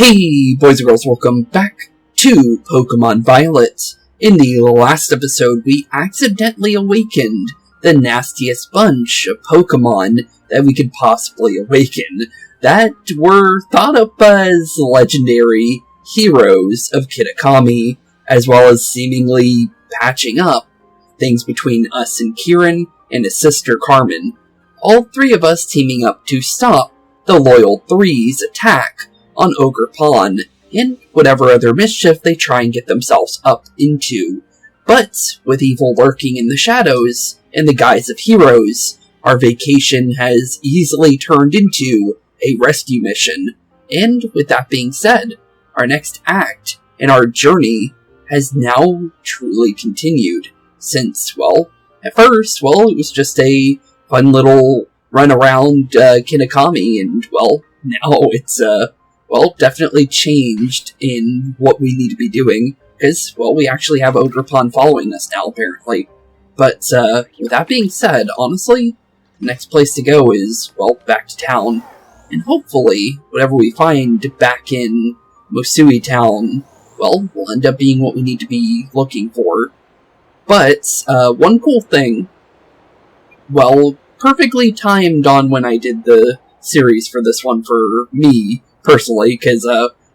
Hey boys and girls, welcome back to Pokémon Violet. In the last episode, we accidentally awakened the nastiest bunch of Pokémon that we could possibly awaken, that were thought up as legendary heroes of Kitakami, as well as seemingly patching up things between us and Kieran and his sister Carmen. All three of us teaming up to stop the Loyal Three's attack on Ogre Pond, and whatever other mischief they try and get themselves up into. But, with evil lurking in the shadows, in the guise of heroes, our vacation has easily turned into a rescue mission. And, with that being said, our next act in our journey has now truly continued. Since, well, at first, it was just a fun little run around Kitakami, and, well, now it's, definitely changed in what we need to be doing, because, we actually have Ogre Pond following us now, apparently. But, with that being said, honestly, the next place to go is, back to town, and hopefully, whatever we find back in Mosui Town, will end up being what we need to be looking for. But, one cool thing, perfectly timed on when I did the series for this one for me, personally, because,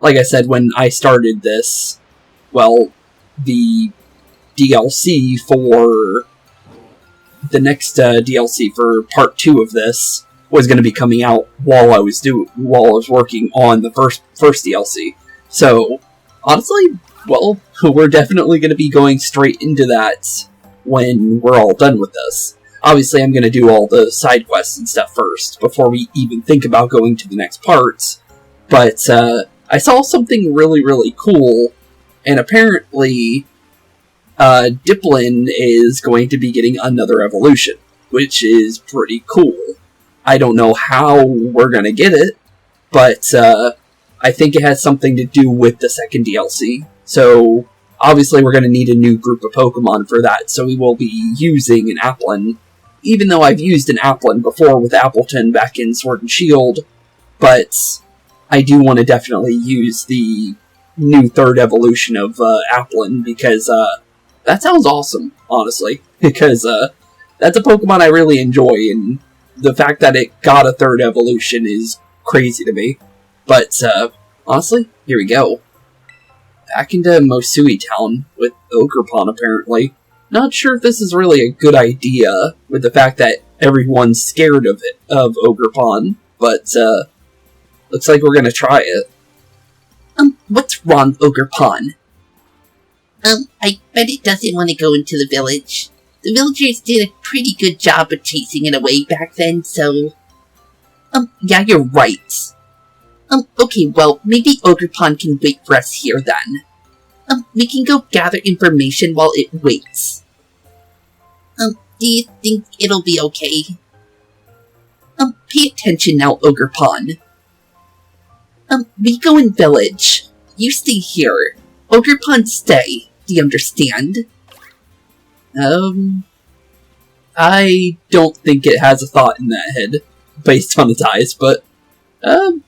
like I said, when I started this, the DLC for the next DLC for part 2 of this was going to be coming out while I was working on the first DLC. So, honestly, we're definitely going to be going straight into that when we're all done with this. Obviously, I'm going to do all the side quests and stuff first, before we even think about going to the next parts. But, I saw something really, really cool, and apparently, Diplin is going to be getting another evolution, which is pretty cool. I don't know how we're gonna get it, but, I think it has something to do with the second DLC. So, obviously we're gonna need a new group of Pokemon for that, so we will be using an Applin. Even though I've used an Applin before with Appleton back in Sword and Shield, but I do want to definitely use the new third evolution of Applin, because that sounds awesome, honestly. Because that's a Pokemon I really enjoy, and the fact that it got a third evolution is crazy to me. But honestly, here we go. Back into Mosui Town with Ogre Pond, apparently. Not sure if this is really a good idea, with the fact that everyone's scared of Ogre Pond, but looks like we're gonna try it. What's wrong, Ogre Pond? I bet it doesn't want to go into the village. The villagers did a pretty good job of chasing it away back then, so... yeah, you're right. Okay, maybe Ogre Pond can wait for us here then. We can go gather information while it waits. Do you think it'll be okay? Pay attention now, Ogre Pond. We go in village. You stay here. Ogre Pond stay. Do you understand? I don't think it has a thought in that head, based on its eyes, but,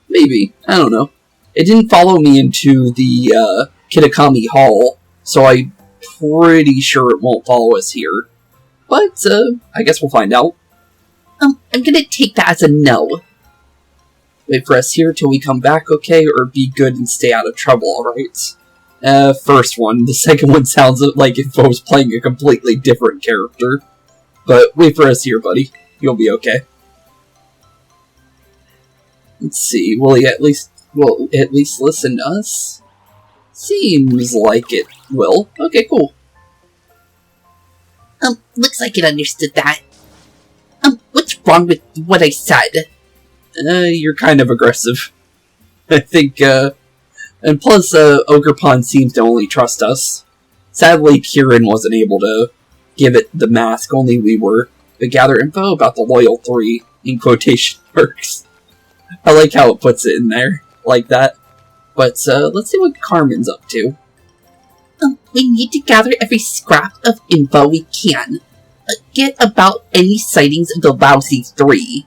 maybe. I don't know. It didn't follow me into the, Kitakami Hall, so I'm pretty sure it won't follow us here. But, I guess we'll find out. I'm gonna take that as a no. Wait for us here till we come back, okay? Or be good and stay out of trouble, alright? First one. The second one sounds like if I was playing a completely different character. But wait for us here, buddy. You'll be okay. Let's see. Will he at least listen to us? Seems like it will. Okay, cool. Looks like it understood that. What's wrong with what I said? You're kind of aggressive. I think, and plus, Ogre Pond seems to only trust us. Sadly, Kieran wasn't able to give it the mask, only we were. But gather info about the Loyal Three, in quotation marks. I like how it puts it in there, like that. But, let's see what Carmen's up to. We need to gather every scrap of info we can. Get about any sightings of the lousy three.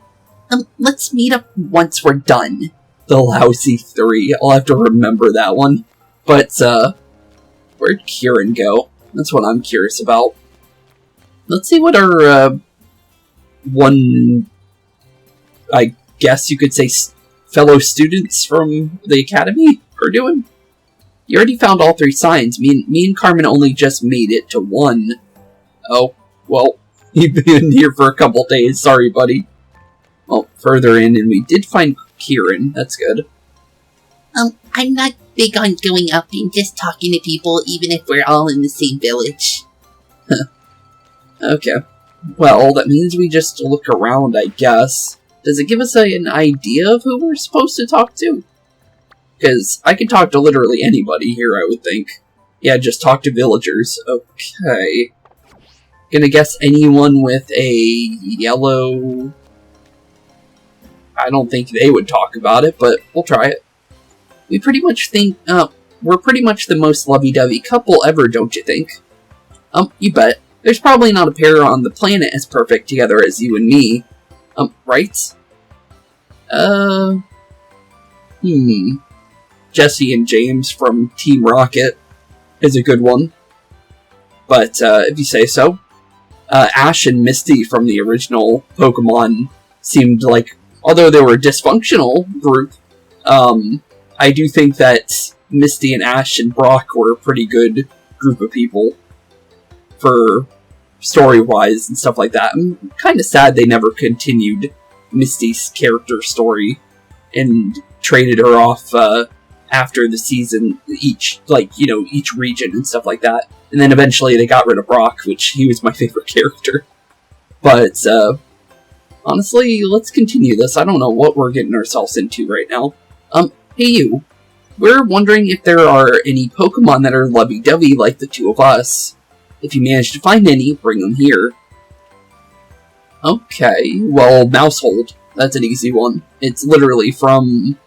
Let's meet up once we're done. The lousy 3. I'll have to remember that one. But, where'd Kieran go? That's what I'm curious about. Let's see what our, one, I guess you could say, fellow students from the academy are doing. You already found all 3 signs. Me and Carmen only just made it to 1. Oh, well, you've been here for a couple days. Sorry, buddy. Well, further in, and we did find Kieran. That's good. I'm not big on going up and just talking to people, even if we're all in the same village. Okay. Well, that means we just look around, I guess. Does it give us an idea of who we're supposed to talk to? Because I can talk to literally anybody here, I would think. Yeah, just talk to villagers. Okay. Gonna guess anyone with a yellow... I don't think they would talk about it, but we'll try it. We pretty much think, we're pretty much the most lovey-dovey couple ever, don't you think? You bet. There's probably not a pair on the planet as perfect together as you and me. Right? Jesse and James from Team Rocket is a good one. But, if you say so. Ash and Misty from the original Pokemon seemed like, although they were a dysfunctional group, I do think that Misty and Ash and Brock were a pretty good group of people for story-wise and stuff like that. I'm kind of sad they never continued Misty's character story and traded her off after the season, each region and stuff like that. And then eventually they got rid of Brock, which he was my favorite character. But, honestly, let's continue this. I don't know what we're getting ourselves into right now. Hey you. We're wondering if there are any Pokemon that are lovey-dovey like the two of us. If you manage to find any, bring them here. Okay, well, Mousehold. That's an easy one. It's literally from...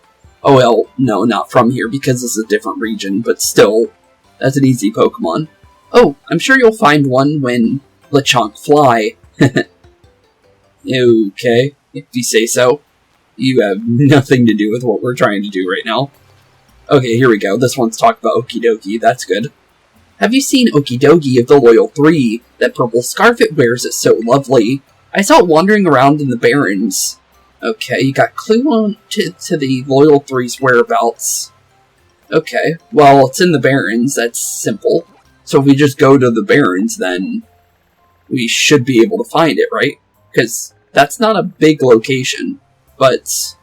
Oh, well, no, not from here, because this is a different region, but still, that's an easy Pokemon. Oh, I'm sure you'll find one when Lechonk fly. Okay, if you say so. You have nothing to do with what we're trying to do right now. Okay, here we go. This one's talking about Okidogi. That's good. Have you seen Okidogi of the Loyal 3? That purple scarf it wears is so lovely. I saw it wandering around in the Barrens. Okay, you got clue on to the Loyal 3's whereabouts. Okay, well, it's in the Barrens. That's simple. So if we just go to the Barrens, then we should be able to find it, right? Because that's not a big location. But,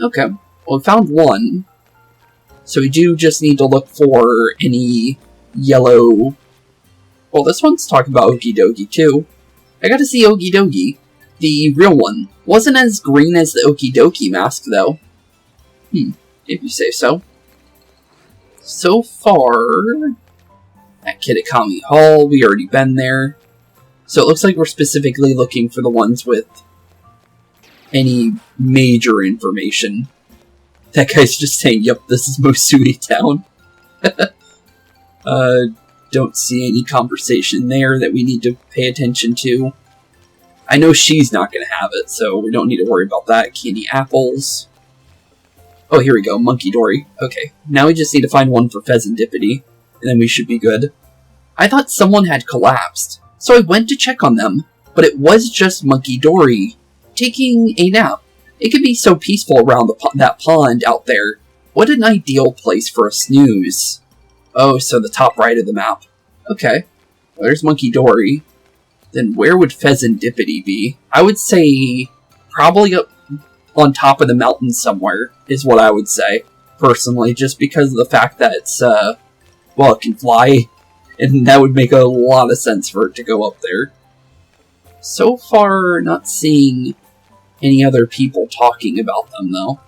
okay. Well, we found one. So we do just need to look for any yellow... Well, this one's talking about Okidogi, too. I got to see Okidogi. The real one. Wasn't as green as the Okidogi mask, though. If you say so. So far... At Kitakami Hall, we already been there. So it looks like we're specifically looking for the ones with any major information. That guy's just saying, yep, this is Mosui Town. Don't see any conversation there that we need to pay attention to. I know she's not going to have it, so we don't need to worry about that. Candy apples. Oh, here we go, Monkey Dory. Okay, now we just need to find one for Pheasantipity, and then we should be good. I thought someone had collapsed, so I went to check on them, but it was just Monkey Dory taking a nap. It could be so peaceful around that pond out there. What an ideal place for a snooze. Oh, so the top right of the map. Okay, well, there's Monkey Dory. Then where would Pheasantipity be? I would say probably up on top of the mountain somewhere, is what I would say, personally, just because of the fact that it's, well, it can fly, and that would make a lot of sense for it to go up there. So far, not seeing any other people talking about them, though.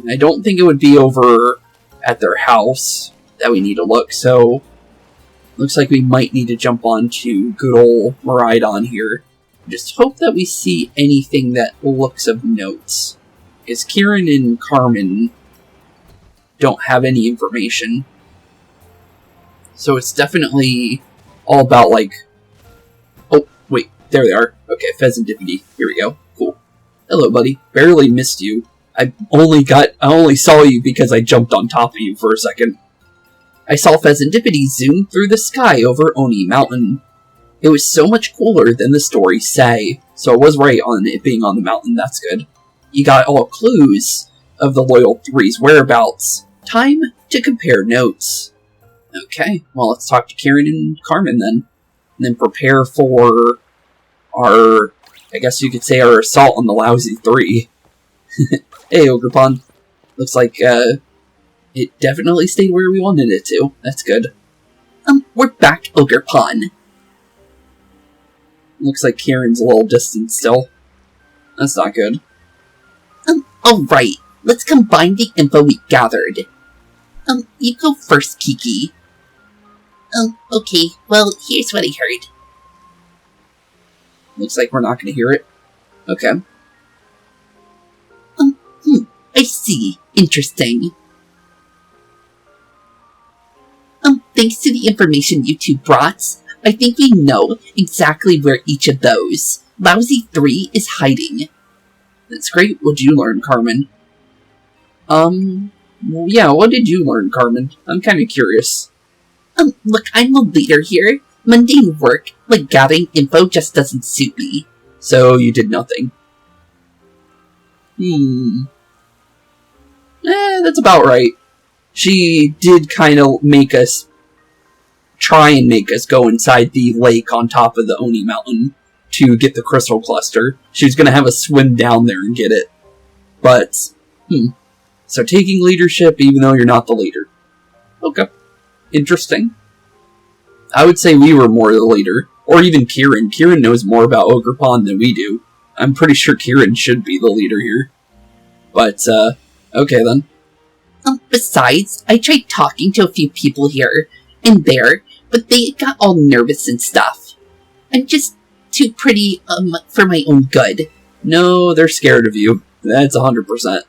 I don't think it would be over at their house that we need to look, so looks like we might need to jump on to good old Miraidon here. Just hope that we see anything that looks of notes. Because Kieran and Carmen don't have any information. So it's definitely all about, like... Oh, wait, there they are. Okay, Pheasantipity. Here we go. Cool. Hello, buddy. Barely missed you. I only saw you because I jumped on top of you for a second. I saw Pheasantipity zoom through the sky over Oni Mountain. It was so much cooler than the stories say, so I was right on it being on the mountain, that's good. You got all clues of the Loyal Three's whereabouts. Time to compare notes. Okay, well let's talk to Kieran and Carmen then. And then prepare for our, I guess you could say, our assault on the lousy three. Hey, Ogerpon. Looks like, it definitely stayed where we wanted it to. That's good. We're back, Ogerpon. Looks like Kieran's a little distant still. That's not good. Alright. Let's combine the info we gathered. You go first, Kiki. Okay. Well, here's what I heard. Looks like we're not going to hear it. Okay. I see. Interesting. Thanks to the information you two brought, I think we know exactly where each of those lousy three is hiding. That's great. What'd you learn, Carmen? Yeah, what did you learn, Carmen? I'm kind of curious. Look, I'm a leader here. Mundane work, like gathering info, just doesn't suit me. So you did nothing. That's about right. She did kind of try and make us go inside the lake on top of the Oni Mountain to get the crystal cluster. She was going to have us swim down there and get it. But, So taking leadership even though you're not the leader. Okay. Interesting. I would say we were more the leader. Or even Kieran. Kieran knows more about Ogerpon than we do. I'm pretty sure Kieran should be the leader here. But, okay then. Besides, I tried talking to a few people here and there, but they got all nervous and stuff. I'm just too pretty, for my own good. No, they're scared of you. That's 100%.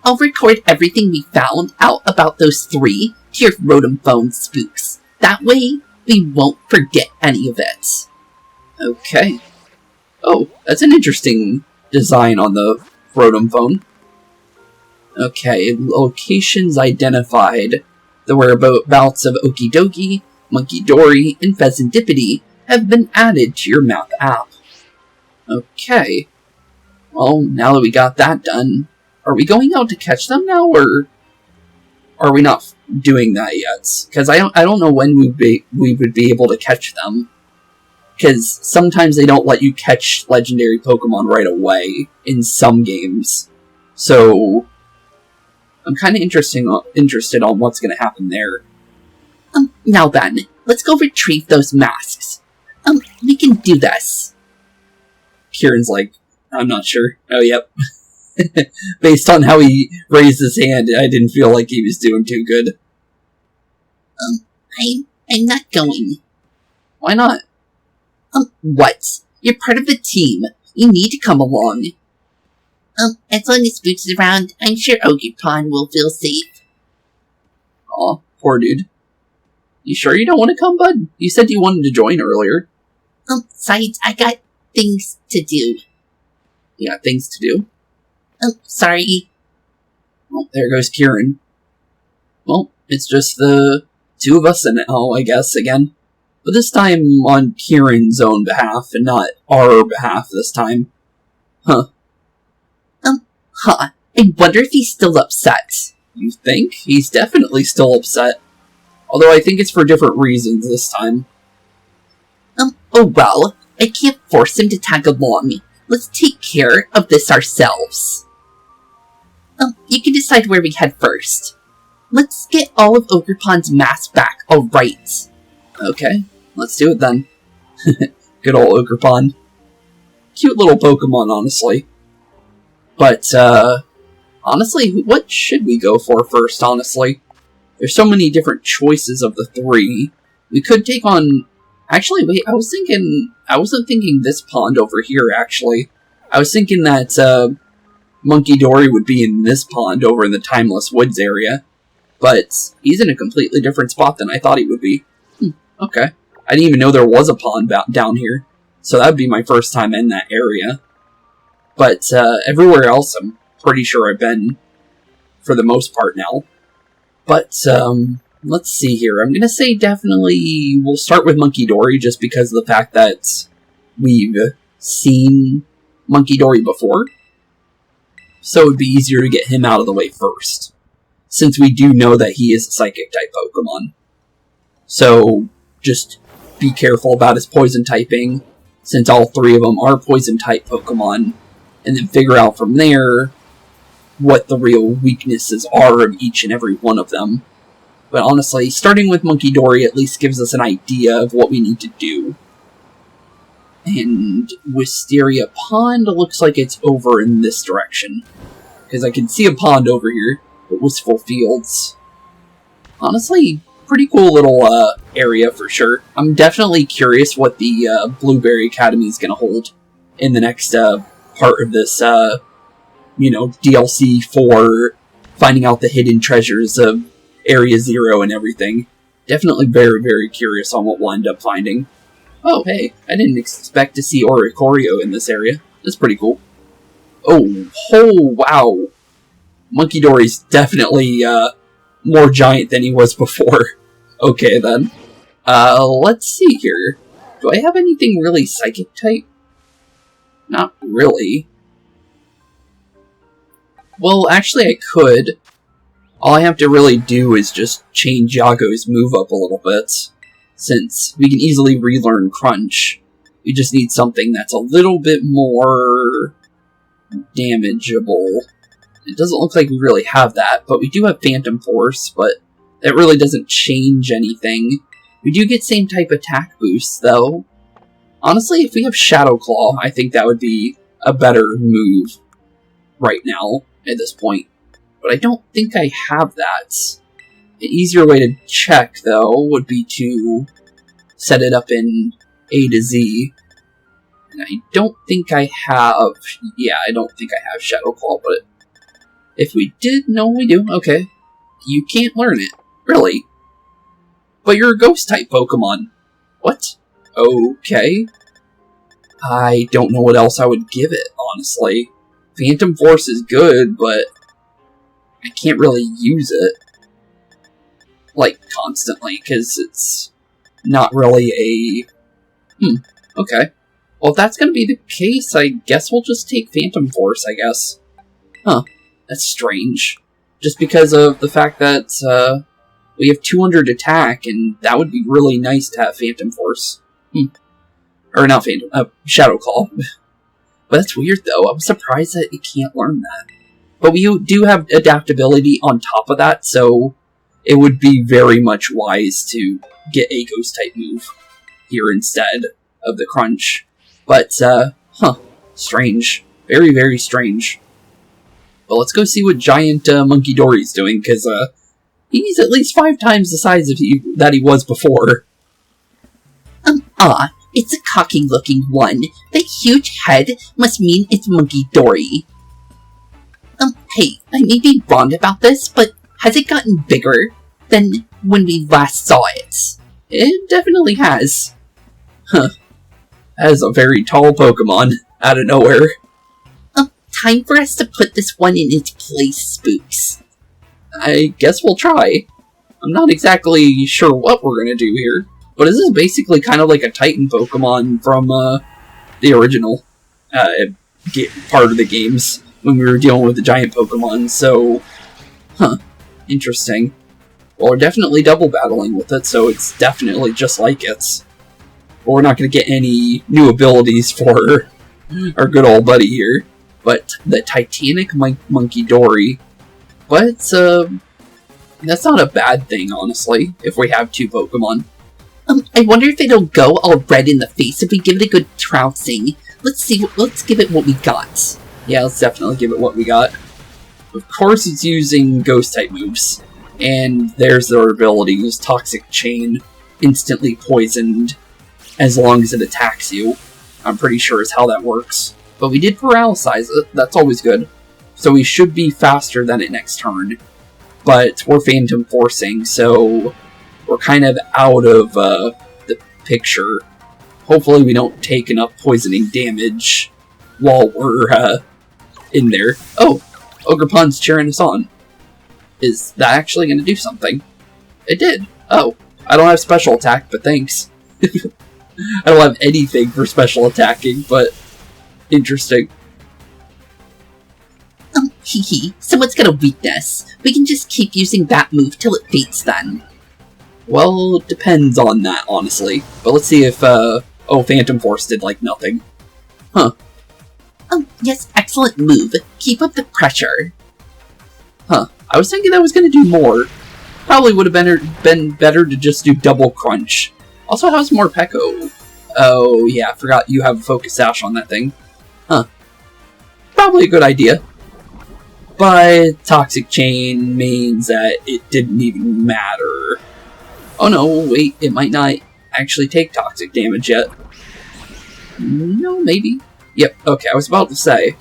I'll record everything we found out about those three to your Rotom phone, Spooks. That way, we won't forget any of it. Okay. Oh, that's an interesting design on the Rotom phone. Okay, locations identified. The whereabouts of Okidoki, Monkey Dory, and Pheasantipity have been added to your map app. Okay. Well, now that we got that done, are we going out to catch them now, or are we not doing that yet? Because I don't know when we would be able to catch them. Because sometimes they don't let you catch legendary Pokemon right away in some games. So I'm kind of interested on what's going to happen there. Now then, let's go retrieve those masks. We can do this. Kieran's like, I'm not sure. Oh, yep. Based on how he raised his hand, I didn't feel like he was doing too good. I'm not going. Why not? What? You're part of the team. You need to come along. As long as Spooks is around, I'm sure Ogerpon will feel safe. Aw, poor dude. You sure you don't want to come, bud? You said you wanted to join earlier. Besides, I got things to do. You got things to do? Sorry. Well, there goes Kieran. Well, it's just the two of us now, I guess, again. But this time on Kieran's own behalf, and not our behalf this time. Huh. I wonder if he's still upset. You think? He's definitely still upset. Although I think it's for different reasons this time. Oh well, I can't force him to tag along. Let's take care of this ourselves. You can decide where we head first. Let's get all of Ogerpon's masks back, alright. Okay, let's do it then. Good old Ogerpon. Cute little Pokemon, honestly. But, honestly, what should we go for first, honestly? There's so many different choices of the three. We could take on... Actually, wait, I wasn't thinking this pond over here, actually. I was thinking that, Monkey Dory would be in this pond over in the Timeless Woods area. But he's in a completely different spot than I thought he would be. Okay. I didn't even know there was a pond down here. So that would be my first time in that area. But, everywhere else I'm pretty sure I've been for the most part now. But, let's see here. I'm gonna say definitely we'll start with Monkey Dory just because of the fact that we've seen Monkey Dory before. So it'd be easier to get him out of the way first, since we do know that he is a Psychic-type Pokemon. So, just be careful about his Poison typing, since all three of them are Poison-type Pokemon, and then figure out from there what the real weaknesses are of each and every one of them. But honestly, starting with Monkey Dory at least gives us an idea of what we need to do. And Wisteria Pond looks like it's over in this direction, because I can see a pond over here, but Wistful Fields. Honestly, pretty cool little area for sure. I'm definitely curious what the Blueberry Academy is going to hold in the next part of this, DLC for finding out the hidden treasures of Area Zero and everything. Definitely very, very curious on what we'll end up finding. Oh, hey, I didn't expect to see Oricorio in this area. That's pretty cool. Oh, wow. Monkey Dory's definitely more giant than he was before. Okay, then. Let's see here. Do I have anything really Psychic-type? Not really. Well, actually I could. All I have to really do is just change Yago's move up a little bit, since we can easily relearn Crunch. We just need something that's a little bit more damageable. It doesn't look like we really have that, but we do have Phantom Force, but that really doesn't change anything. We do get same type attack boosts, though. Honestly, if we have Shadow Claw, I think that would be a better move right now, at this point. But I don't think I have that. An easier way to check, though, would be to set it up in A to Z. And I don't think I have... Yeah, I don't think I have Shadow Claw, but if we did... No, we do. Okay. You can't learn it. Really? But you're a Ghost-type Pokemon. What? Okay. I don't know what else I would give it, honestly. Phantom Force is good, but I can't really use it, like, constantly, because it's not really a... Okay. Well, if that's going to be the case, I guess we'll just take Phantom Force, I guess. Huh. That's strange. Just because of the fact that, we have 200 attack, and that would be really nice to have Phantom Force. Or not Phantom, Shadow Claw. But that's weird, though. I'm surprised that it can't learn that. But we do have adaptability on top of that, so it would be very much wise to get a Ghost-type move here instead of the Crunch. But, strange. Very, very strange. But let's go see what giant Monkey Dory's doing, because he's at least 5 times the size of that he was before. It's a cocky-looking one. That huge head must mean it's Monkey Dory. Hey, I may be wrong about this, but has it gotten bigger than when we last saw it? It definitely has. That is a very tall Pokemon, out of nowhere. Time for us to put this one in its place, Spooks. I guess we'll try. I'm not exactly sure what we're gonna do here, but this is basically kind of like a Titan Pokemon from, the original, part of the games, when we were dealing with the giant Pokemon, so... Interesting. Well, we're definitely double battling with it, so it's definitely just like it. But we're not going to get any new abilities for our good old buddy here. But the Titanic Monkey Dory... But, that's not a bad thing, honestly, if we have 2 Pokemon. I wonder if it'll go all red in the face if we give it a good trouncing. Let's give it what we got. Yeah, let's definitely give it what we got. Of course it's using Ghost-type moves. And there's their abilities. Toxic Chain, instantly poisoned, as long as it attacks you. I'm pretty sure is how that works. But we did paralyze it, that's always good. So we should be faster than it next turn. But we're Phantom Forcing, so we're kind of out of the picture. Hopefully we don't take enough poisoning damage while we're in there. Oh, Ogerpon's cheering us on. Is that actually going to do something? It did. Oh, I don't have special attack, but thanks. I don't have anything for special attacking, but interesting. Hee. Someone's got a weakness. We can just keep using that move till it fades then. Well, it depends on that, honestly. But let's see if, oh, Phantom Force did, like, nothing. Huh. Oh, yes, excellent move. Keep up the pressure. Huh. I was thinking that was going to do more. Probably would have been better to just do double crunch. Also, how's more Pecco? Oh, yeah, I forgot you have a Focus Sash on that thing. Huh. Probably a good idea. But Toxic Chain means that it didn't even matter. Oh no, wait, it might not actually take toxic damage yet. No, maybe. Yep, okay, I was about to say.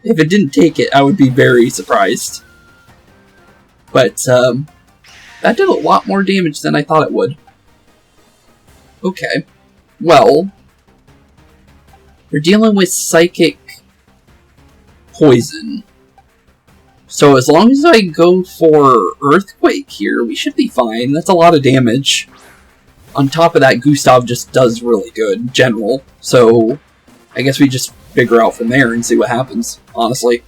If it didn't take it, I would be very surprised. But, that did a lot more damage than I thought it would. Okay. Well, we're dealing with Psychic Poison. So as long as I go for Earthquake here, we should be fine. That's a lot of damage. On top of that, Gustav just does really good in general. So I guess we just figure out from there and see what happens, honestly.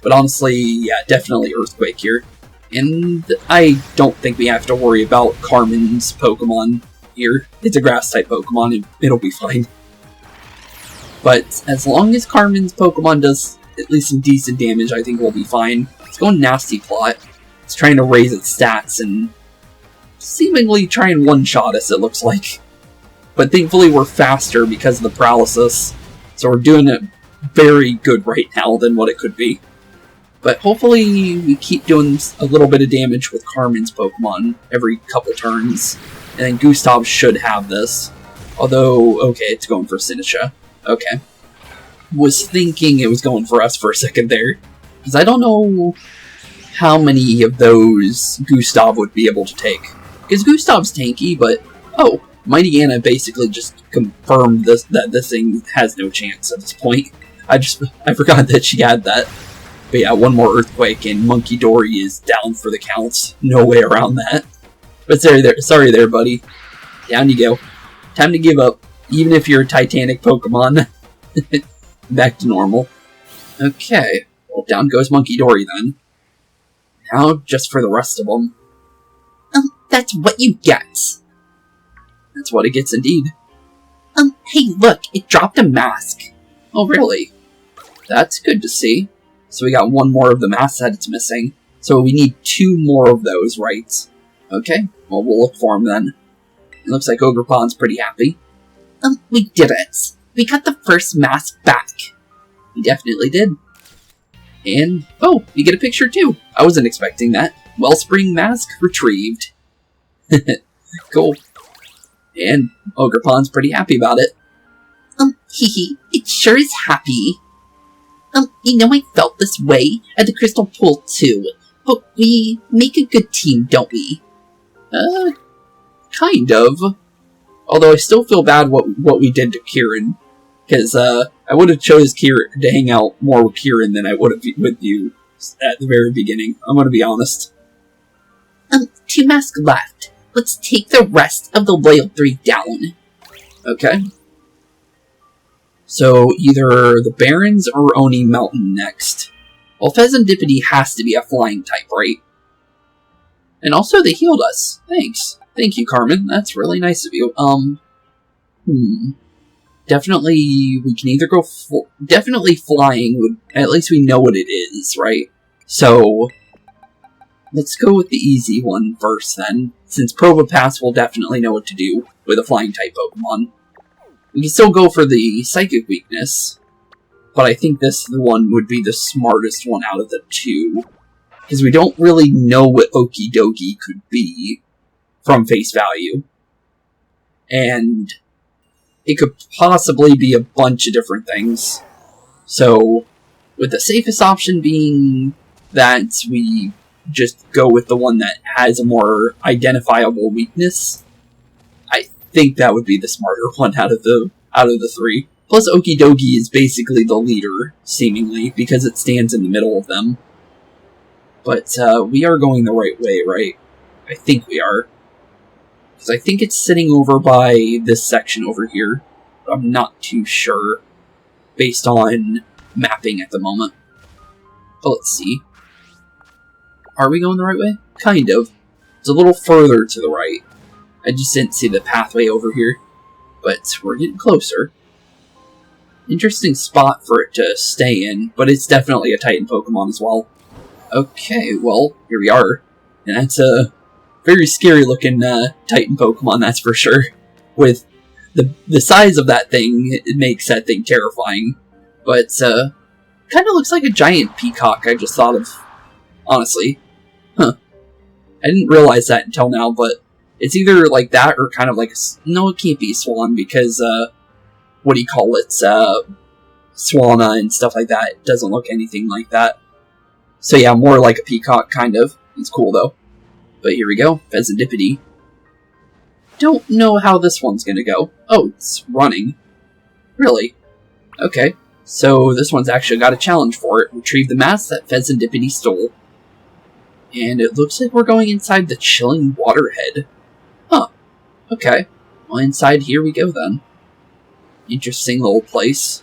But honestly, yeah, definitely Earthquake here. And I don't think we have to worry about Carmen's Pokemon here. It's a Grass-type Pokemon, it'll be fine. But as long as Carmen's Pokemon does at least some decent damage, I think we'll be fine. Let's go Nasty Plot. It's trying to raise its stats and seemingly try and one-shot us, it looks like. But thankfully we're faster because of the paralysis, so we're doing it very good right now than what it could be. But hopefully we keep doing a little bit of damage with Carmen's Pokemon every couple turns, and then Gustav should have this. Although, okay, it's going for Sinistcha. Okay. Was thinking it was going for us for a second there, because I don't know how many of those Gustav would be able to take. Because Gustav's tanky, but oh, Mighty Anna basically just confirmed that this thing has no chance at this point. I forgot that she had that. But yeah, one more Earthquake and Monkey Dory is down for the counts. No way around that. But sorry there, buddy. Down you go. Time to give up, even if you're a Titanic Pokemon. Back to normal. Okay, well, down goes Monkey Dory then. Now, just for the rest of them. That's what you get. That's what it gets indeed. Hey, look, it dropped a mask. Oh, really? That's good to see. So we got one more of the masks that it's missing. So we need 2 more of those, right? Okay, well, we'll look for them then. It looks like Ogerpon's pretty happy. We did it. We got the first mask back. We definitely did. And, oh, you get a picture too. I wasn't expecting that. Wellspring mask retrieved. Cool. And Ogerpon's pretty happy about it. It sure is happy. You know I felt this way at the Crystal Pool too. But we make a good team, don't we? Kind of. Although I still feel bad what we did to Kieran. Because, I would have chose Kieran to hang out more with Kieran than I would have with you at the very beginning. I'm gonna be honest. 2 masks left. Let's take the rest of the loyal 3 down. Okay. So, either the Barrens or Oni Mountain next. Well, Pheasantipity has to be a flying type, right? And also, they healed us. Thanks. Thank you, Carmen. That's really nice of you. Definitely, we can either go... Definitely flying would... At least we know what it is, right? So, let's go with the easy one first, then. Since Probopass will definitely know what to do with a flying-type Pokemon. We can still go for the Psychic weakness, but I think this one would be the smartest one out of the 2. Because we don't really know what Okie Dokie could be from face value. And it could possibly be a bunch of different things. So, with the safest option being that we just go with the one that has a more identifiable weakness, I think that would be the smarter one out of the 3. Plus, Okie Dokie is basically the leader, seemingly, because it stands in the middle of them. But we are going the right way, right? I think we are. Because I think it's sitting over by this section over here. But I'm not too sure, based on mapping at the moment. But let's see. Are we going the right way? Kind of. It's a little further to the right. I just didn't see the pathway over here. But we're getting closer. Interesting spot for it to stay in, but it's definitely a Titan Pokemon as well. Okay, well, here we are. And that's a very scary looking Titan Pokemon, that's for sure. With the size of that thing, it makes that thing terrifying. But kind of looks like a giant peacock, I just thought of. Honestly. Huh. I didn't realize that until now, but it's either like that or kind of like a... No, it can't be a swan because, what do you call it? Swana and stuff like that. It doesn't look anything like that. So yeah, more like a peacock, kind of. It's cool, though. But here we go. Pheasantipity. Don't know how this one's gonna go. Oh, it's running. Really? Okay. So this one's actually got a challenge for it. Retrieve the mask that Pheasantipity stole. And it looks like we're going inside the chilling waterhead. Huh. Okay. Well, inside here we go, then. Interesting little place.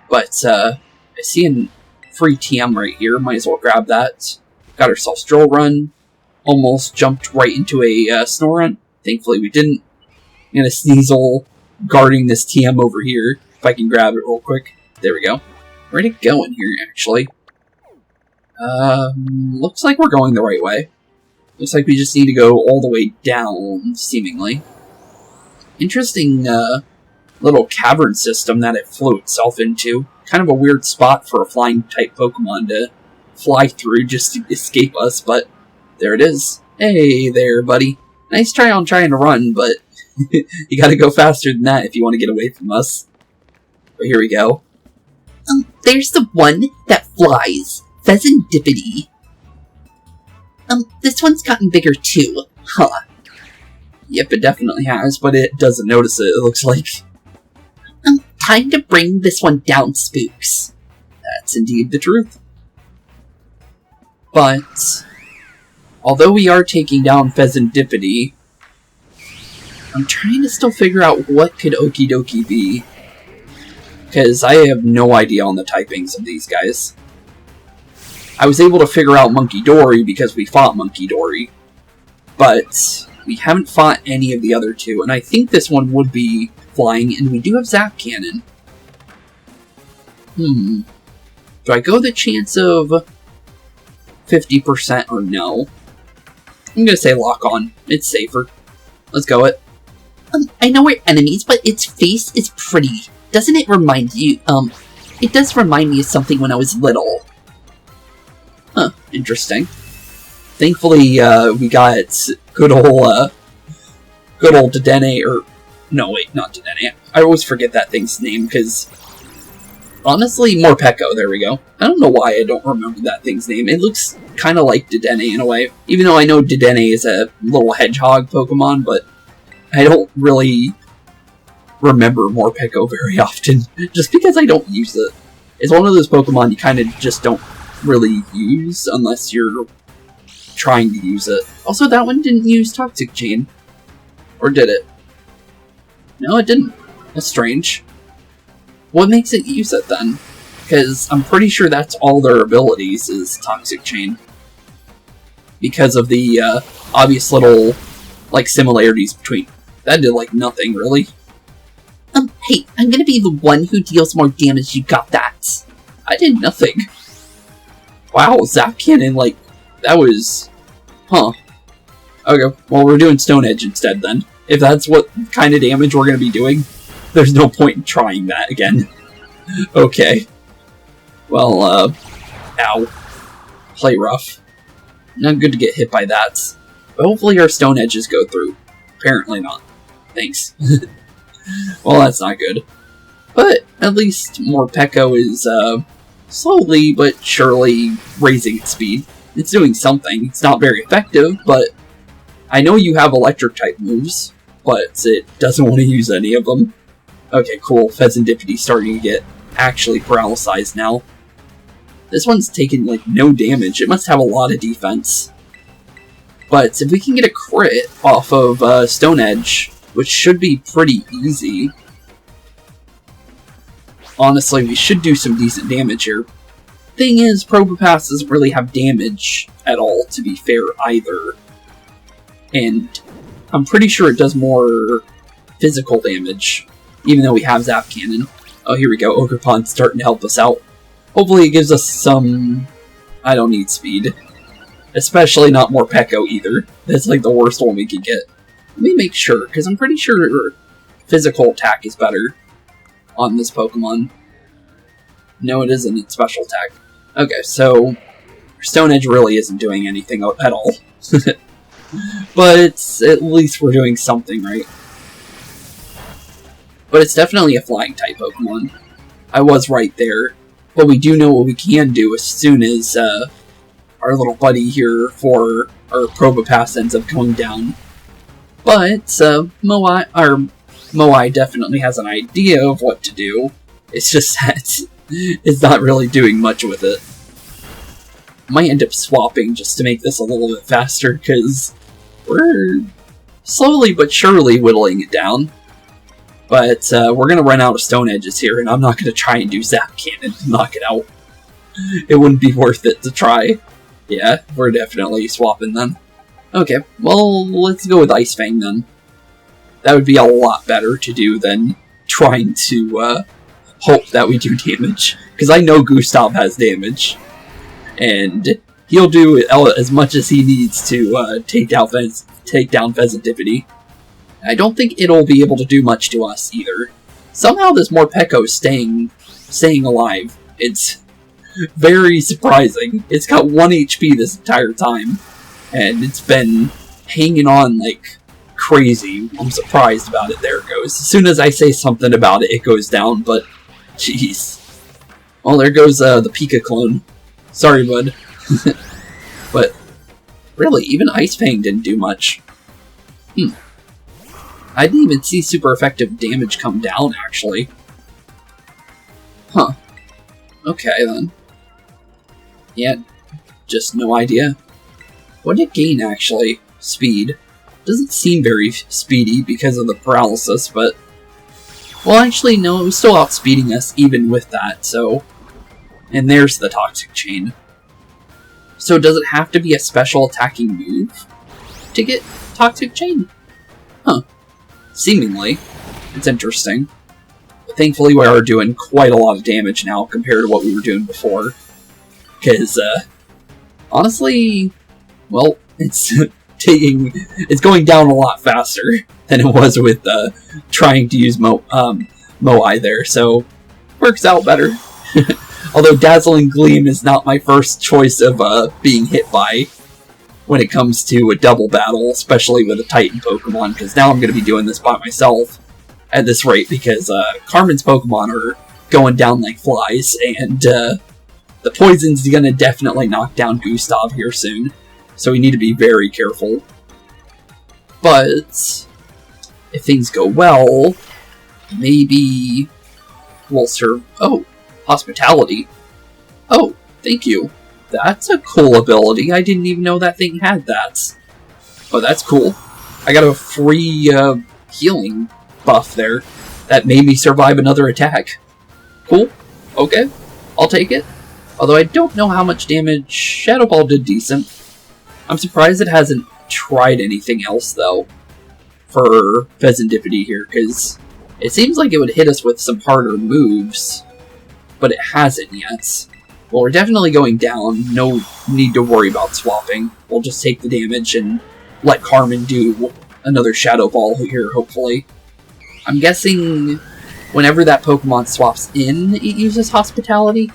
But, I see a free TM right here. Might as well grab that. Got ourselves Drill Run. Almost jumped right into a Snorunt. Thankfully we didn't. I'm gonna Sneasel guarding this TM over here. If I can grab it real quick. There we go. Where'd it go in here, actually? Looks like we're going the right way. Looks like we just need to go all the way down, seemingly. Interesting, little cavern system that it flew itself into. Kind of a weird spot for a flying-type Pokemon to fly through just to escape us, but there it is. Hey there, buddy. Nice try on trying to run, but you gotta go faster than that if you want to get away from us. But here we go. There's the one that flies. Pheasantipity. This one's gotten bigger too. Huh. Yep, it definitely has, but it doesn't notice it, it looks like. Time to bring this one down, Spooks. That's indeed the truth. But, although we are taking down Pheasantipity, I'm trying to still figure out what could Okie Dokie be. Because I have no idea on the typings of these guys. I was able to figure out Monkey Dory because we fought Monkey Dory. But we haven't fought any of the other two, and I think this one would be flying, and we do have Zap Cannon. Do I go the chance of 50% or no? I'm gonna say lock on. It's safer. Let's go it. I know we're enemies, but its face is pretty. Doesn't it remind you, it does remind me of something when I was little. Huh, interesting. Thankfully, we got good old Dedenne, or... No, wait, not Dedenne. I always forget that thing's name, because... Honestly, Morpeko, there we go. I don't know why I don't remember that thing's name. It looks kind of like Dedenne in a way. Even though I know Dedenne is a little hedgehog Pokemon, but I don't really remember Morpeko very often. Just because I don't use it. It's one of those Pokemon you kind of just don't really use unless you're trying to use it. Also, that one didn't use Toxic Chain. Or did it? No, it didn't. That's strange. What makes it use it then? Because I'm pretty sure that's all their abilities is Toxic Chain. Because of the obvious little, like, similarities between... That did, like, nothing, really. Hey, I'm gonna be the one who deals more damage. You got that. I did nothing. Wow, Zap Cannon, like, that was... Huh. Okay, well, we're doing Stone Edge instead, then. If that's what kind of damage we're gonna be doing, there's no point in trying that again. Okay. Well, ow. Play rough. Not good to get hit by that. But hopefully our Stone Edges go through. Apparently not. Thanks. Well, that's not good. But at least Morpeko is, slowly but surely raising its speed. It's doing something. It's not very effective, but I know you have electric-type moves, but it doesn't want to use any of them. Okay, cool. Pheasantipity starting to get actually paralyzed now. This one's taking, like, no damage. It must have a lot of defense. But if we can get a crit off of Stone Edge, which should be pretty easy, honestly, we should do some decent damage here. Thing is, Probopass doesn't really have damage at all, to be fair, either. And I'm pretty sure it does more physical damage, even though we have Zap Cannon. Oh, here we go. Ogerpon's starting to help us out. Hopefully it gives us some... I don't need speed. Especially not more Peko either. That's like the worst one we could get. Let me make sure, because I'm pretty sure physical attack is better on this Pokemon. No, it isn't. It's special attack. Okay, so Stone Edge really isn't doing anything at all. But at least we're doing something right. But it's definitely a flying type Pokemon. I was right there. But we do know what we can do as soon as our little buddy here for our Probopass ends up going down. But Moai definitely has an idea of what to do. It's just that it's not really doing much with it. Might end up swapping just to make this a little bit faster, because we're slowly but surely whittling it down. But we're going to run out of Stone Edges here, and I'm not going to try and do Zap Cannon to knock it out. It wouldn't be worth it to try. Yeah, we're definitely swapping then. Okay, well, let's go with Ice Fang then. That would be a lot better to do than trying to hope that we do damage. Because I know Gustav has damage. And he'll do as much as he needs to take down Pheasantipity. I don't think it'll be able to do much to us either. Somehow this Morpeko is staying alive. It's very surprising. It's got 1 HP this entire time. And it's been hanging on like crazy. I'm surprised about it. There it goes. As soon as I say something about it, it goes down, but jeez. Well, there goes the Pika clone. Sorry, bud. But really, even Ice Fang didn't do much. I didn't even see super effective damage come down, actually. Huh. Okay, then. Yeah, just no idea. What did it gain, actually? Speed. Doesn't seem very speedy because of the paralysis, but... Well, actually, no, it was still outspeeding us even with that, so... And there's the Toxic Chain. So does it have to be a special attacking move to get Toxic Chain? Huh. Seemingly. It's interesting. But thankfully we are doing quite a lot of damage now compared to what we were doing before. Because, honestly, well, it's it's going down a lot faster than it was with trying to use Moai there, so works out better. Although Dazzling Gleam is not my first choice of being hit by when it comes to a double battle, especially with a Titan Pokemon, because now I'm going to be doing this by myself at this rate, because Carmen's Pokemon are going down like flies, and the Poison's going to definitely knock down Gustav here soon, so we need to be very careful. But if things go well, maybe we'll serve... Oh! Hospitality. Oh, thank you. That's a cool ability. I didn't even know that thing had that. Oh, that's cool. I got a free healing buff there that made me survive another attack. Cool. Okay. I'll take it. Although I don't know how much damage. Shadow Ball did decent. I'm surprised it hasn't tried anything else, though, for Pheasantipity here, because it seems like it would hit us with some harder moves. But it hasn't yet. Well, we're definitely going down. No need to worry about swapping. We'll just take the damage and let Carmen do another Shadow Ball here, hopefully. I'm guessing whenever that Pokemon swaps in, it uses Hospitality.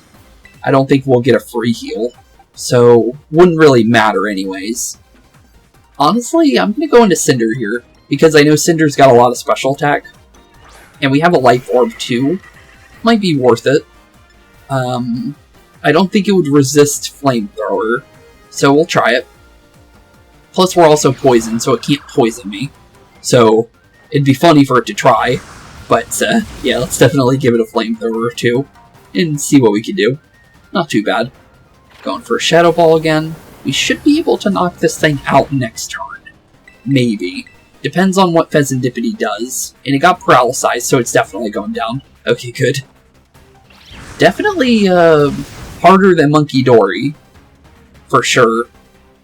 I don't think we'll get a free heal, so wouldn't really matter anyways. Honestly, I'm going to go into Cinder here, because I know Cinder's got a lot of special attack. And we have a Life Orb too. Might be worth it. I don't think it would resist Flamethrower, so we'll try it. Plus we're also poisoned, so it can't poison me. So, it'd be funny for it to try, but yeah, let's definitely give it a Flamethrower or two, and see what we can do. Not too bad. Going for a Shadow Ball again. We should be able to knock this thing out next turn. Maybe. Depends on what Pheasantipity does. And it got Paralyzed, so it's definitely going down. Okay, good. Definitely harder than Monkey Dory. For sure.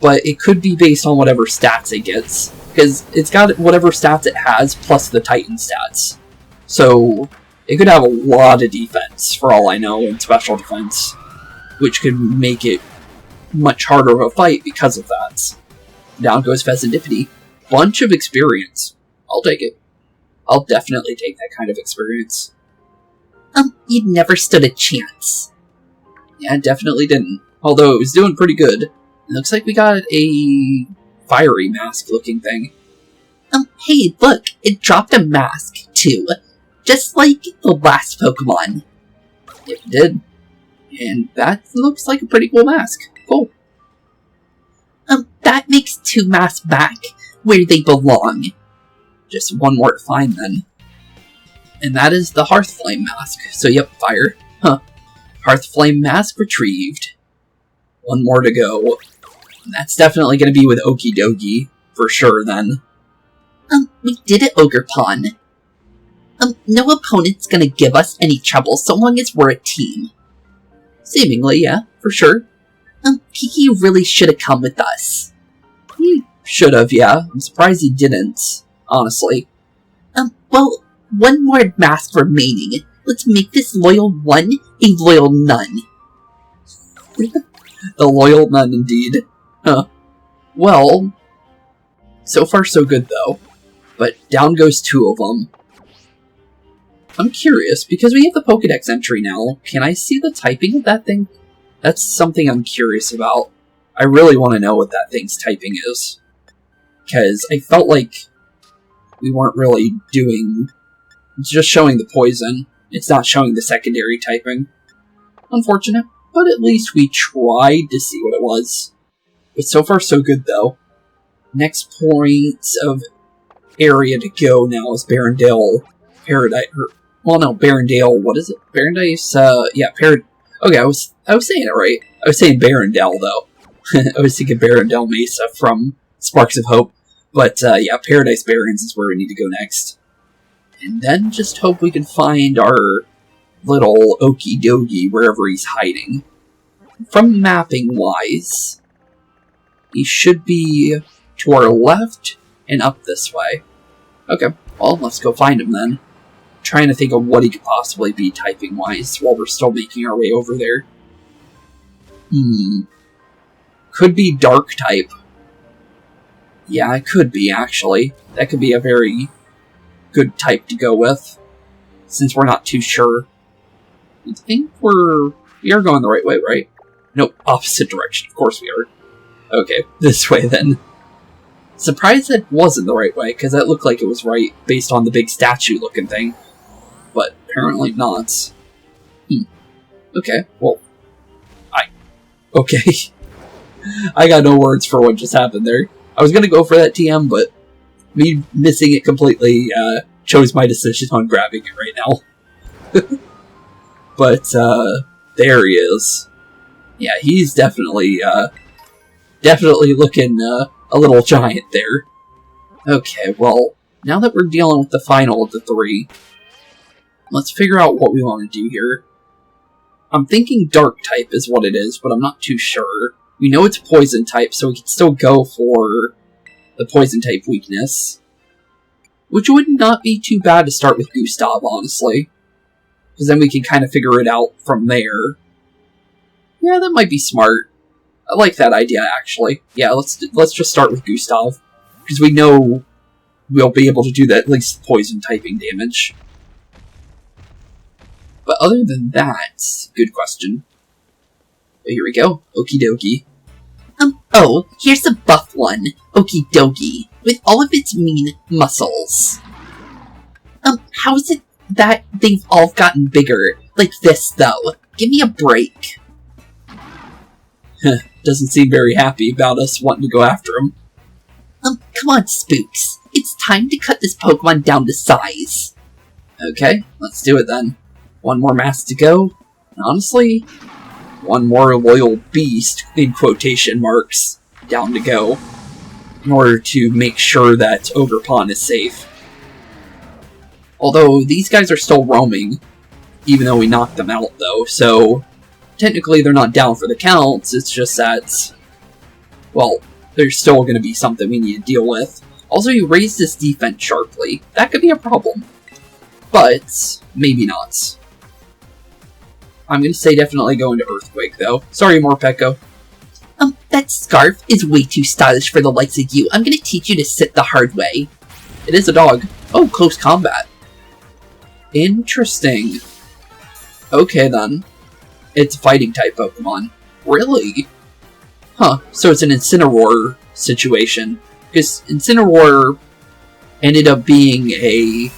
But it could be based on whatever stats it gets. Because it's got whatever stats it has, plus the Titan stats. So, it could have a lot of defense, for all I know, and special defense. Which could make it much harder of a fight because of that. Down goes Pheasantipity. Bunch of experience. I'll take it. I'll definitely take that kind of experience. You never stood a chance. Yeah, definitely didn't. Although it was doing pretty good. It looks like we got a fiery mask looking thing. Hey, look, it dropped a mask, too. Just like the last Pokemon. It did. And that looks like a pretty cool mask. Cool. That makes 2 masks back where they belong. Just one more to find then. And that is the Hearthflame mask. So yep, fire. Huh. Hearthflame mask retrieved. One more to go. And that's definitely going to be with Okidogi, for sure then. We did it, Ogerpon. No opponent's gonna give us any trouble so long as we're a team. Seemingly, yeah, for sure. Kiki really should have come with us. He should have, yeah. I'm surprised he didn't, honestly. Well, one more mask remaining. Let's make this loyal one a loyal none. The loyal none, indeed. Huh. Well, so far so good, though. But down goes 2 of them. I'm curious, because we have the Pokedex entry now, can I see the typing of that thing? That's something I'm curious about. I really want to know what that thing's typing is. Because I felt like we weren't really doing... It's just showing the poison. It's not showing the secondary typing. Unfortunate, but at least we tried to see what it was. But so far so good, though. Next point of area to go now is Barrendale Paradise... Well, no, Barrendale, what is it? Paradise, yeah, Okay, I was saying it right. I was saying Barrendale, though. I was thinking Barrendale Mesa from Sparks of Hope. But, yeah, Paradise Barrens is where we need to go next. And then just hope we can find our little Okidogi wherever he's hiding. From mapping-wise, he should be to our left and up this way. Okay, well, let's go find him then. Trying to think of what he could possibly be typing-wise while we're still making our way over there. Could be dark type. Yeah, it could be, actually. That could be a very good type to go with, since we're not too sure. I think we are going the right way, right? Nope, opposite direction. Of course we are. Okay, this way then. Surprised that wasn't the right way, because that looked like it was right based on the big statue-looking thing. But apparently not. Okay, well, okay. I got no words for what just happened there. I was gonna go for that TM, but me missing it completely chose my decision on grabbing it right now. But there he is. Yeah, he's definitely looking a little giant there. Okay, well, now that we're dealing with the final of the 3, let's figure out what we want to do here. I'm thinking dark type is what it is, but I'm not too sure. We know it's poison type, so we can still go for the poison type weakness. Which would not be too bad to start with Gustav, honestly. Because then we can kind of figure it out from there. Yeah, that might be smart. I like that idea, actually. Yeah, let's just start with Gustav. Because we know we'll be able to do that, at least poison typing damage. But other than that, good question. Here we go. Okie dokie. Oh, here's a buff one. Okidogi. With all of its mean muscles. How is it that they've all gotten bigger? Like this, though. Give me a break. Doesn't seem very happy about us wanting to go after him. Come on, Spooks. It's time to cut this Pokemon down to size. Okay, let's do it then. One more mask to go. And honestly, one more loyal beast, in quotation marks, down to go, in order to make sure that Ogerpon is safe. Although, these guys are still roaming, even though we knocked them out, though, so technically they're not down for the counts, it's just that, well, there's still going to be something we need to deal with. Also, he raised his defense sharply. That could be a problem. But, maybe not. I'm going to say definitely go into Earthquake, though. Sorry, Morpeko. That scarf is way too stylish for the likes of you. I'm going to teach you to sit the hard way. It is a dog. Oh, close combat. Interesting. Okay, then. It's a fighting-type Pokemon. Really? Huh, so it's an Incineroar situation. Because Incineroar ended up being a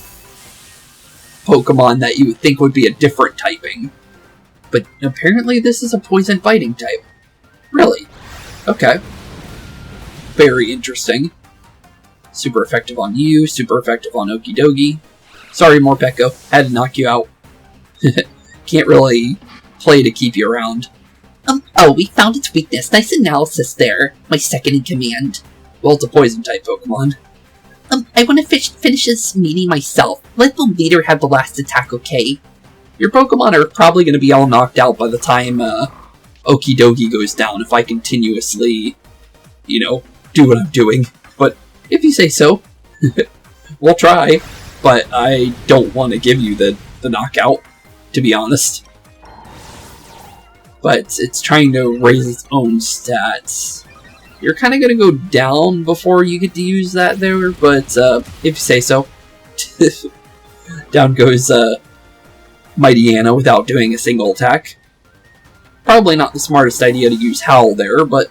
Pokemon that you would think would be a different typing. But apparently this is a poison fighting type. Really? Okay. Very interesting. Super effective on you, super effective on Okidogi. Sorry, Morpeko, had to knock you out. Can't really play to keep you around. Oh, we found its weakness. Nice analysis there. My second in command. Well, it's a poison-type Pokemon. I want to finish this meeting myself. Let the leader have the last attack, okay? Your Pokemon are probably going to be all knocked out by the time, Okidogi goes down if I continuously, you know, do what I'm doing. But if you say so, we'll try. But I don't want to give you the knockout, to be honest. But it's trying to raise its own stats. You're kind of going to go down before you get to use that there, but if you say so. Down goes Mighty Anna without doing a single attack. Probably not the smartest idea to use Howl there, but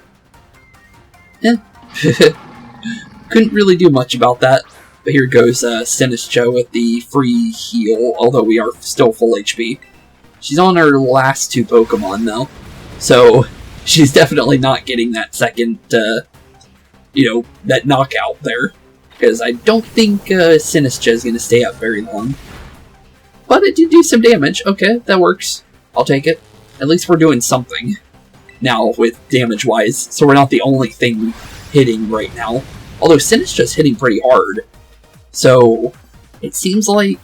couldn't really do much about that. But here goes Sinistcha with the free heal, although we are still full HP. She's on her last two Pokemon, though, so she's definitely not getting that second, you know, that knockout there. Because I don't think Sinistcha is going to stay up very long. But it did do some damage. Okay, that works. I'll take it. At least we're doing something now with damage-wise, so we're not the only thing hitting right now. Although Sinistcha's hitting pretty hard. So it seems like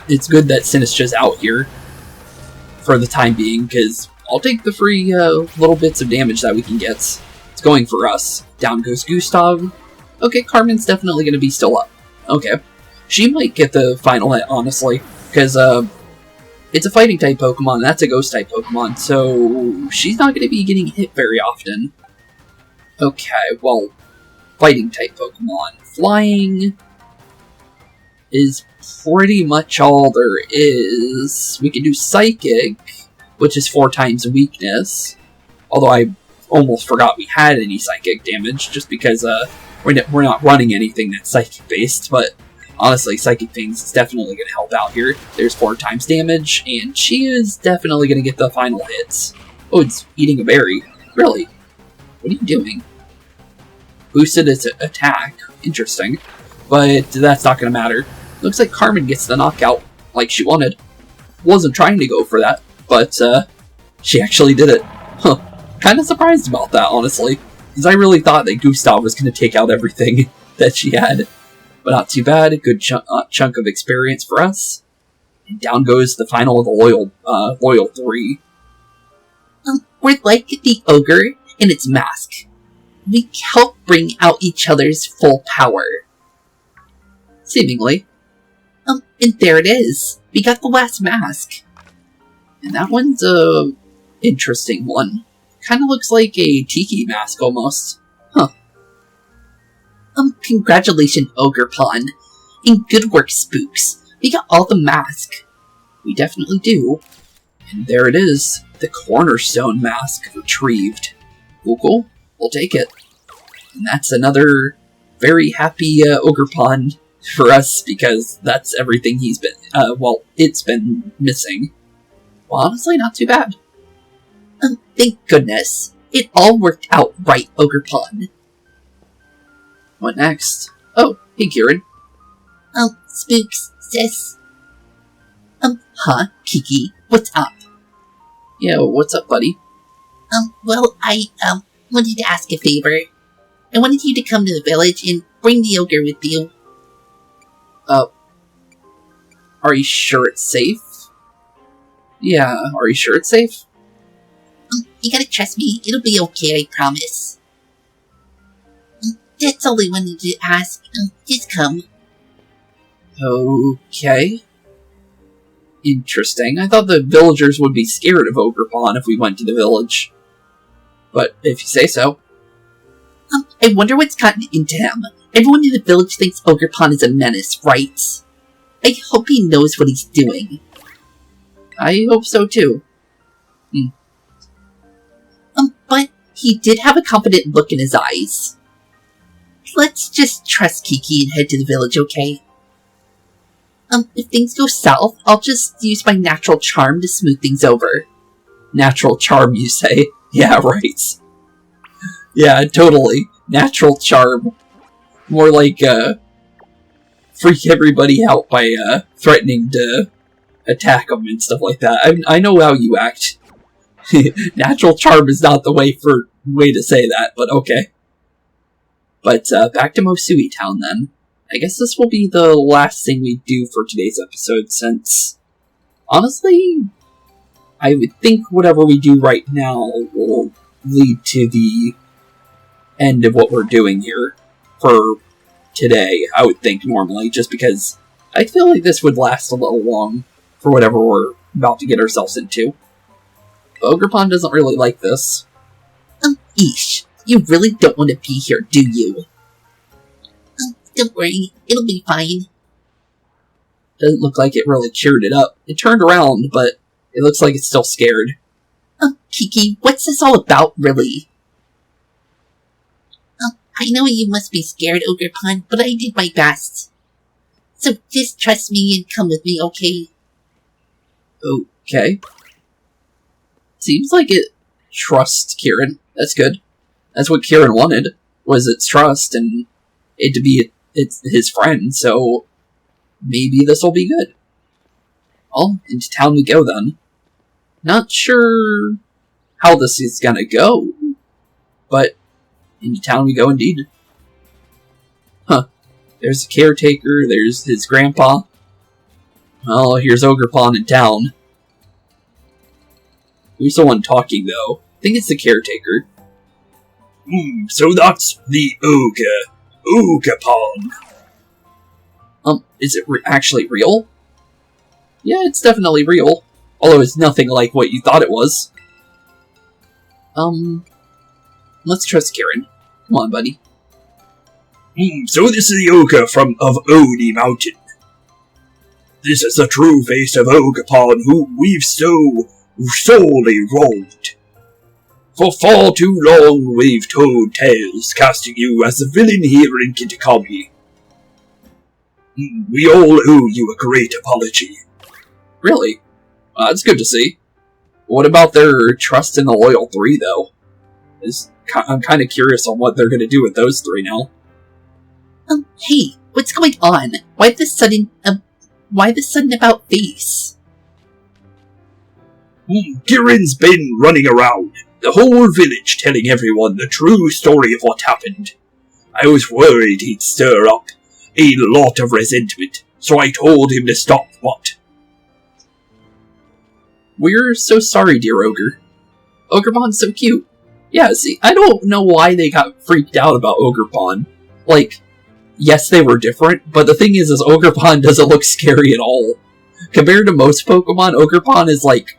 it's good that Sinistcha's out here for the time being, because I'll take the free little bits of damage that we can get. It's going for us. Down goes Gustav. Okay, Carmen's definitely going to be still up. Okay. She might get the final hit, honestly, because it's a fighting-type Pokemon, that's a ghost-type Pokemon, so she's not going to be getting hit very often. Okay, well, fighting-type Pokemon. Flying is pretty much all there is. We can do Psychic, which is 4 times weakness, although I almost forgot we had any Psychic damage, just because we're not running anything that's Psychic-based, but honestly, Psychic Things is definitely going to help out here. There's 4 times damage, and she is definitely going to get the final hits. Oh, it's eating a berry. Really? What are you doing? Boosted its attack. Interesting. But that's not going to matter. Looks like Carmen gets the knockout like she wanted. Wasn't trying to go for that, but she actually did it. Huh. Kind of surprised about that, honestly. Because I really thought that Gustav was going to take out everything that she had. But not too bad, a good chunk of experience for us. And down goes the final of the loyal 3. We're like the ogre in its mask. We help bring out each other's full power. Seemingly. And there it is. We got the last mask. And that one's a interesting one. Kind of looks like a tiki mask almost. Huh. Congratulations, Ogerpon. And good work, Spooks. We got all the mask. We definitely do. And there it is. The Cornerstone mask retrieved. Cool. We'll take it. And that's another very happy Ogerpon for us, because that's everything he's been, it's been missing. Well, honestly, not too bad. Thank goodness. It all worked out right, Ogerpon. What next? Oh, hey, Kieran. Spooks, sis. Kiki, what's up? Yeah, what's up, buddy? Well, I wanted to ask a favor. I wanted you to come to the village and bring the ogre with you. Are you sure it's safe? Yeah, are you sure it's safe? You gotta trust me, it'll be okay, I promise. That's all I wanted to ask. Just come. Okay. Interesting. I thought the villagers would be scared of Ogerpon if we went to the village. But if you say so. I wonder what's gotten into him. Everyone in the village thinks Ogerpon is a menace, right? I hope he knows what he's doing. I hope so too. But he did have a confident look in his eyes. Let's just trust Kiki and head to the village, okay? If things go south, I'll just use my natural charm to smooth things over. Natural charm, you say? Yeah, right. Yeah, totally. Natural charm. More like, freak everybody out by, threatening to attack them and stuff like that. I know how you act. Natural charm is not the way to say that, but okay. But, back to Mosui Town then. I guess this will be the last thing we do for today's episode, since, honestly, I would think whatever we do right now will lead to the end of what we're doing here for today, I would think normally, just because I feel like this would last a little long for whatever we're about to get ourselves into. Ogerpon doesn't really like this. Eesh, you really don't want to be here, do you? Don't worry, it'll be fine. Doesn't look like it really cheered it up. It turned around, but it looks like it's still scared. Kiki, what's this all about, really? I know you must be scared, Ogerpon, but I did my best. So just trust me and come with me, okay? Okay. Seems like it trusts Kieran. That's good. That's what Kieran wanted, was its trust, and it to be it's his friend, so maybe this will be good. Well, into town we go then. Not sure how this is gonna go, but into town we go indeed. Huh. There's the caretaker, there's his grandpa. Well, here's Ogerpon in town. Who's the one talking, though? I think it's the caretaker. So that's the Ogerpon. Is it actually real? Yeah, it's definitely real. Although it's nothing like what you thought it was. Let's trust Kieran. Come on, buddy. So this is the ogre of Oni Mountain. This is the true face of Ogerpon, whom we've so sorely wronged. For far too long we've told tales casting you as the villain here in Kitakami. We all owe you a great apology. Really? That's good to see. What about their trust in the Loyal Three, though? I'm kind of curious on what they're going to do with those three now. Hey, what's going on? Why the sudden about face? Kieran's been running around the whole village telling everyone the true story of what happened. I was worried he'd stir up a lot of resentment, so I told him to stop what? We're so sorry, dear Ogre. Ogerpon's so cute. Yeah, see, I don't know why they got freaked out about Ogerpon. Like, yes, they were different, but the thing is Ogerpon doesn't look scary at all. Compared to most Pokemon, Ogerpon is, like,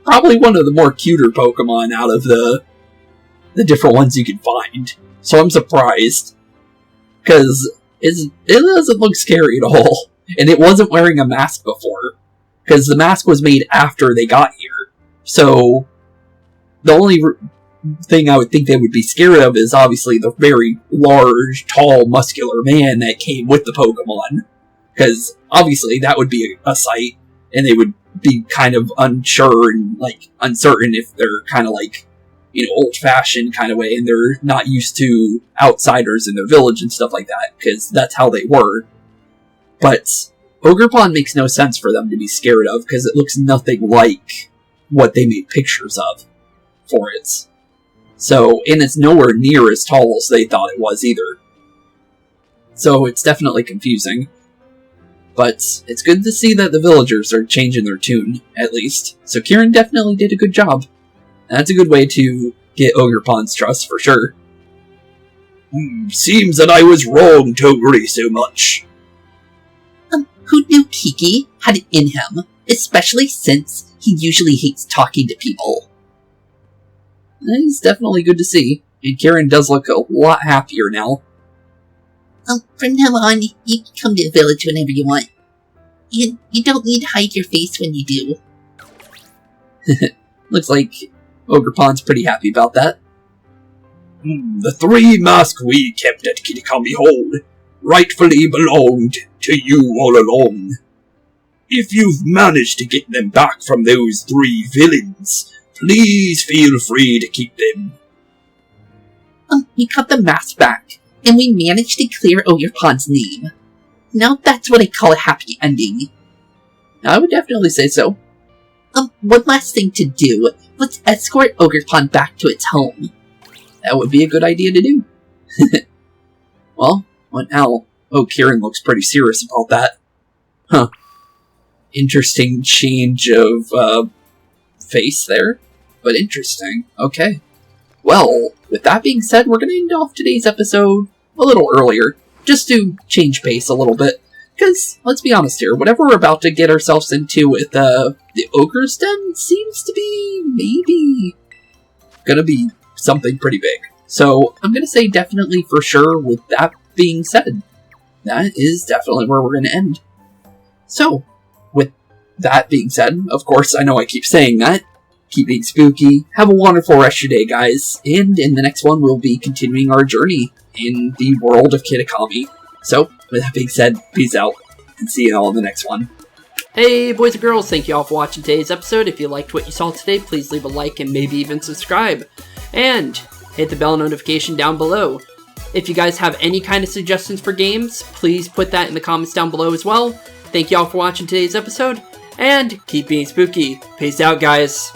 probably one of the more cuter Pokemon out of the different ones you can find. So I'm surprised. Because it doesn't look scary at all. And it wasn't wearing a mask before. Because the mask was made after they got here. So the only thing I would think they would be scared of is obviously the very large, tall, muscular man that came with the Pokemon. Because obviously that would be a sight. And they would be kind of unsure and, like, uncertain if they're kind of, like, you know, old-fashioned kind of way, and they're not used to outsiders in their village and stuff like that, because that's how they were. But Ogerpon makes no sense for them to be scared of, because it looks nothing like what they made pictures of for it. So, and it's nowhere near as tall as they thought it was either. So it's definitely confusing. But it's good to see that the villagers are changing their tune, at least. So Kieran definitely did a good job. And that's a good way to get Ogerpon's trust, for sure. Seems that I was wrong to worry so much. Who knew Kiki had it in him, especially since he usually hates talking to people? It's definitely good to see, and Kieran does look a lot happier now. From now on, you can come to the village whenever you want. And you don't need to hide your face when you do. Looks like Ogerpon's pretty happy about that. The 3 masks we kept at Kitakami Hold rightfully belonged to you all along. If you've managed to get them back from those 3 villains, please feel free to keep them. We got the mask back, and we managed to clear Ogerpon's name. Now that's what I call a happy ending. I would definitely say so. One last thing to do. Let's escort Ogerpon back to its home. That would be a good idea to do. Well, what now? Oh, Kieran looks pretty serious about that. Huh. Interesting change of, face there. But interesting. Okay. Well, with that being said, we're going to end off today's episode a little earlier, just to change pace a little bit. Because, let's be honest here, whatever we're about to get ourselves into with the Ogre's Den seems to be, maybe, gonna be something pretty big. So, I'm gonna say definitely for sure. With that being said, that is definitely where we're gonna end. So, with that being said, of course, I know I keep saying that, keep being spooky, have a wonderful rest of your day, guys, and in the next one, we'll be continuing our journey in the world of Kitakami. So, with that being said, peace out, and see you all in the next one. Hey, boys and girls, thank you all for watching today's episode. If you liked what you saw today, please leave a like and maybe even subscribe. And hit the bell notification down below. If you guys have any kind of suggestions for games, please put that in the comments down below as well. Thank you all for watching today's episode, and keep being spooky. Peace out, guys.